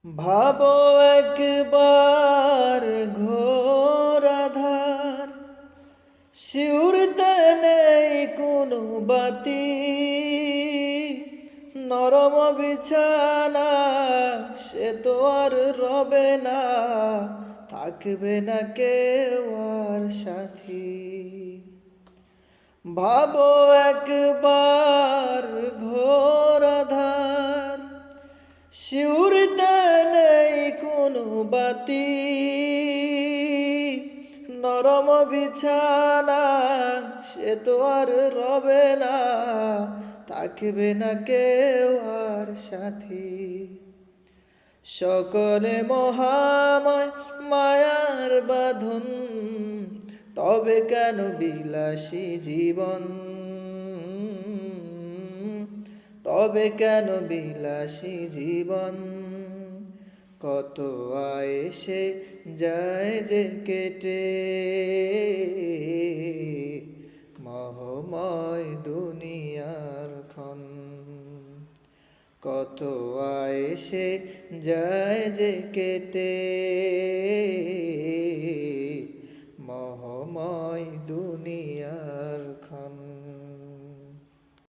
ভাবো একবার ঘোর আধার, শিউরতে নেই কোনো বাতি, নরম বিছানা সে তো আর রবে না, থাকবে না কেউ আর সাথী। ভাবো একবার ঘোর আধার, শিউরতে নেই কোনো বাতি, নরম বিছানা সে তো আর রবে না, থাকবে না কেউ আর সাথী। সকলে মহাময় মায়ার বাঁধন, তবে কেন বিলাসী জীবন, তবে কেন বিলাসী জীবন। কত আয়েসে যায় যে কেটে মহময় দুনিয়ার ক্ষণ, কত আয়েসে যায় যে কেটে